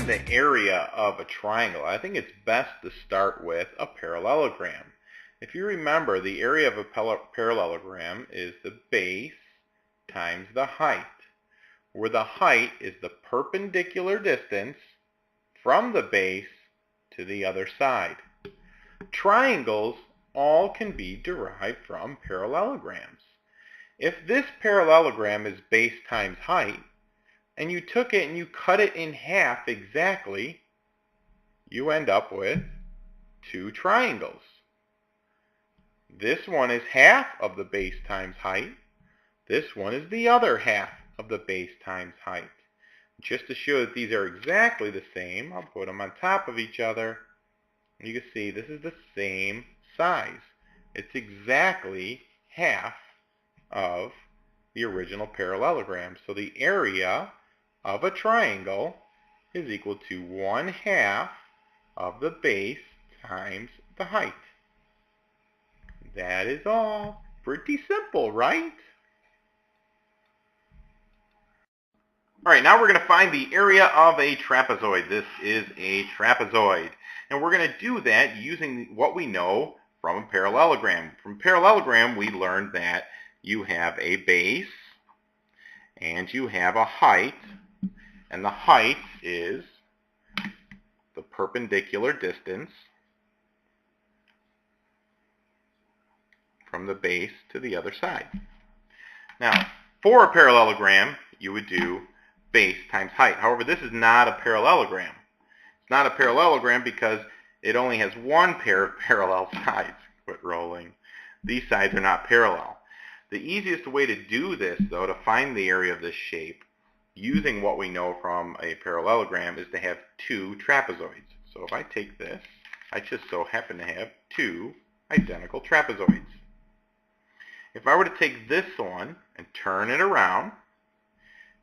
the area of a triangle, I think it's best to start with a parallelogram. If you remember, the area of a parallelogram is the base times the height, where the height is the perpendicular distance from the base to the other side. Triangles all can be derived from parallelograms. If this parallelogram is base times height, and you took it and you cut it in half exactly, you end up with two triangles. This one is half of the base times height. This one is the other half of the base times height. Just to show that these are exactly the same, I'll put them on top of each other. You can see this is the same size. It's exactly half of the original parallelogram. So the area of a triangle is equal to 1/2 of the base times the height. That is all. Pretty simple, right? Alright, now we're going to find the area of a trapezoid. This is a trapezoid. And we're going to do that using what we know from a parallelogram. From parallelogram, we learned that you have a base and you have a height. And the height is the perpendicular distance from the base to the other side. Now, for a parallelogram, you would do base times height. However, this is not a parallelogram. It's not a parallelogram because it only has one pair of parallel sides. Quit rolling. These sides are not parallel. The easiest way to do this, though, to find the area of this shape, using what we know from a parallelogram, is to have two trapezoids. So if I take this, I just so happen to have two identical trapezoids. If I were to take this one and turn it around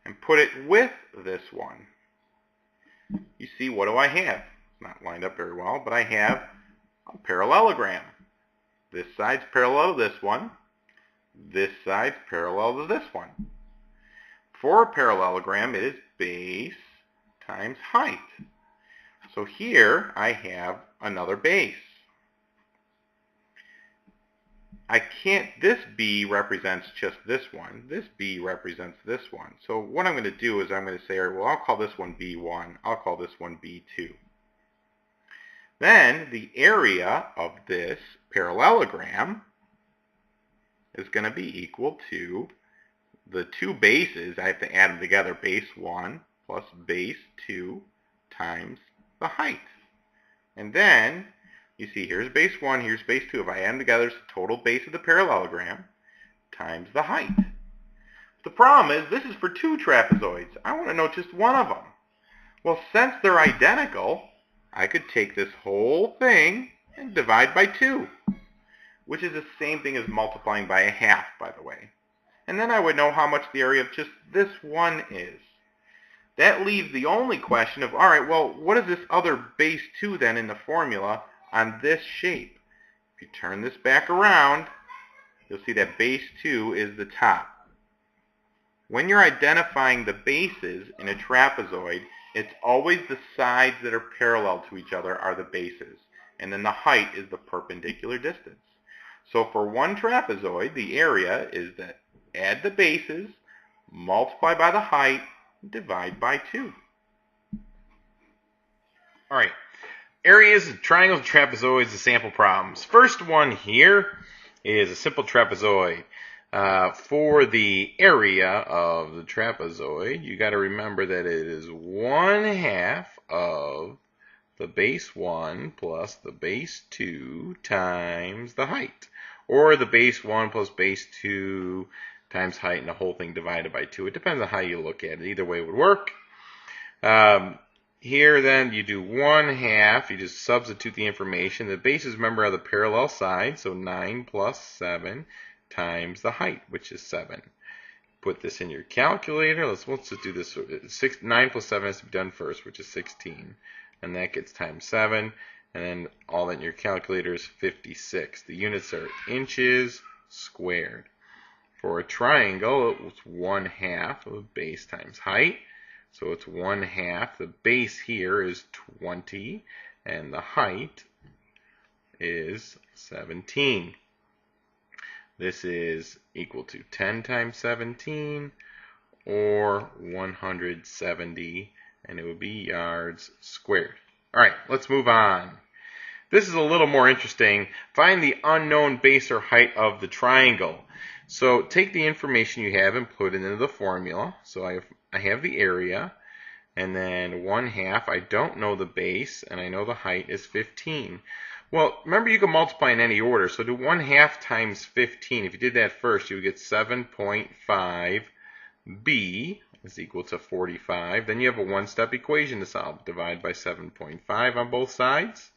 and put it with this one, you see, what do I have? It's not lined up very well, but I have a parallelogram. This side's parallel to this one. This side's parallel to this one. For a parallelogram, it is base times height. So here I have another base. This B represents just this one. This B represents this one. So what I'm going to do is I'm going to say, all right, well, I'll call this one B1. I'll call this one B2. Then the area of this parallelogram is going to be equal to the two bases. I have to add them together. Base 1 plus base 2 times the height. And then you see, here's base 1, here's base 2. If I add them together, it's the total base of the parallelogram times the height. The problem is, this is for two trapezoids. I want to know just one of them. Well, since they're identical, I could take this whole thing and divide by 2, which is the same thing as multiplying by 1/2, by the way. And then I would know how much the area of just this one is. That leaves the only question of, all right, well, what is this other base 2 then in the formula on this shape? If you turn this back around, you'll see that base 2 is the top. When you're identifying the bases in a trapezoid, it's always the sides that are parallel to each other are the bases. And then the height is the perpendicular distance. So for one trapezoid, the area is that add the bases, multiply by the height, divide by 2. All right. Areas of triangles and trapezoids, the sample problems. First one here is a simple trapezoid. For the area of the trapezoid, you got to remember that it is 1/2 of the base 1 plus the base 2 times the height. Or the base 1 plus base 2 times height and the whole thing divided by 2. It depends on how you look at it. Either way would work. Here then you do 1/2. You just substitute the information. The bases, remember, are the parallel sides. So 9 plus 7 times the height, which is 7. Put this in your calculator. Let's just do this. 9 plus 7 has to be done first, which is 16. And that gets times 7. And then all that in your calculator is 56. The units are inches squared. For a triangle, it's 1/2 of base times height. So it's 1/2. The base here is 20, and the height is 17. This is equal to 10 times 17, or 170, and it would be yards squared. All right, let's move on. This is a little more interesting. Find the unknown base or height of the triangle. So take the information you have and put it into the formula. So I have the area, and then 1/2. I don't know the base, and I know the height is 15. Well, remember you can multiply in any order. So do 1/2 times 15. If you did that first, you would get 7.5b is equal to 45. Then you have a one-step equation to solve. Divide by 7.5 on both sides.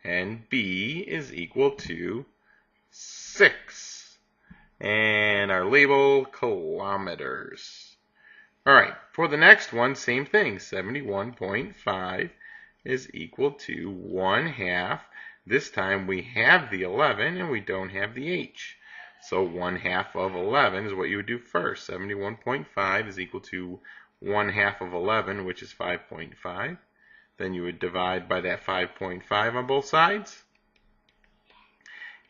And b is equal to 6. And our label, kilometers. All right, for the next one, same thing. 71.5 is equal to 1/2. This time we have the 11 and we don't have the h. So 1/2 of 11 is what you would do first. 71.5 is equal to 1/2 of 11, which is 5.5. Then you would divide by that 5.5 on both sides.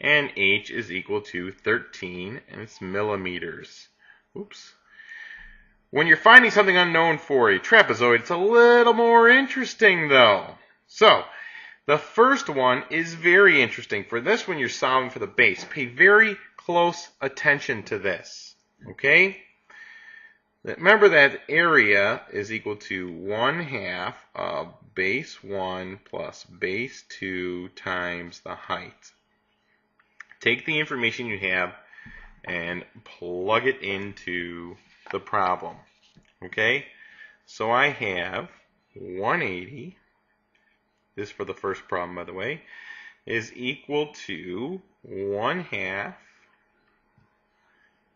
And h is equal to 13, and it's millimeters. Oops. When you're finding something unknown for a trapezoid, it's a little more interesting, though. So, the first one is very interesting. For this one, you're solving for the base. Pay very close attention to this. Okay? Remember that area is equal to 1/2 of base 1 plus base 2 times the height. Take the information you have and plug it into the problem. Okay? So I have 180, this for the first problem by the way, is equal to 1/2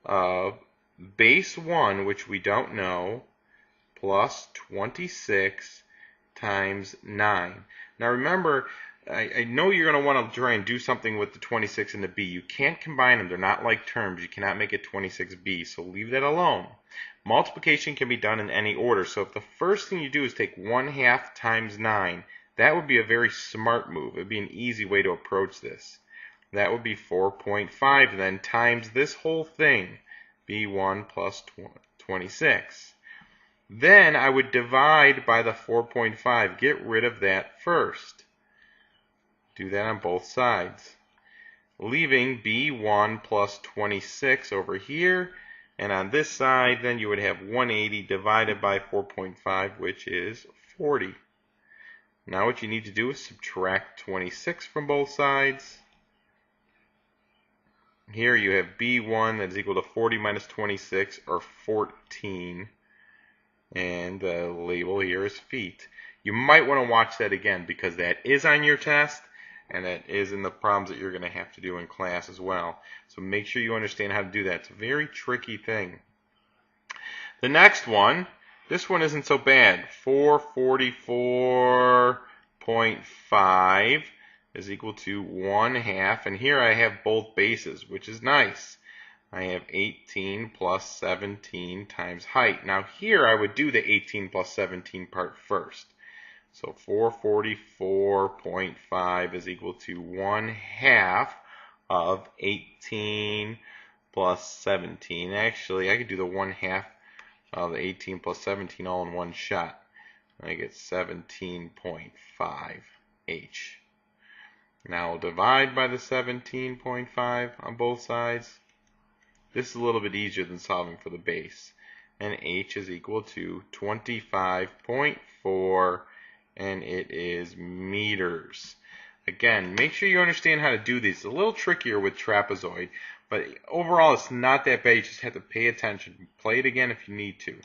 of base 1, which we don't know, plus 26 times 9. Now remember, I know you're going to want to try and do something with the 26 and the b. You can't combine them. They're not like terms. You cannot make it 26b, so leave that alone. Multiplication can be done in any order. So if the first thing you do is take 1/2 times 9, that would be a very smart move. It would be an easy way to approach this. That would be 4.5 then times this whole thing, b1 plus 26. Then I would divide by the 4.5. Get rid of that first. Do that on both sides. Leaving b1 plus 26 over here. And on this side, then you would have 180 divided by 4.5, which is 40. Now what you need to do is subtract 26 from both sides. Here you have b1 that's equal to 40 minus 26, or 14. And the label here is feet. You might want to watch that again because that is on your test, and that is in the problems that you're going to have to do in class as well. So make sure you understand how to do that. It's a very tricky thing. The next one, this one isn't so bad. 444.5 is equal to 1/2. And here I have both bases, which is nice. I have 18 plus 17 times height. Now here I would do the 18 plus 17 part first. So 444.5 is equal to 1/2 of 18 plus 17. Actually, I could do the 1/2 of the 18 plus 17 all in one shot. I get 17.5 h. Now I'll divide by the 17.5 on both sides. This is a little bit easier than solving for the base. And h is equal to 25.4, and it is meters. Again, make sure you understand how to do these. It's a little trickier with trapezoid, but overall it's not that bad. You just have to pay attention. Play it again if you need to.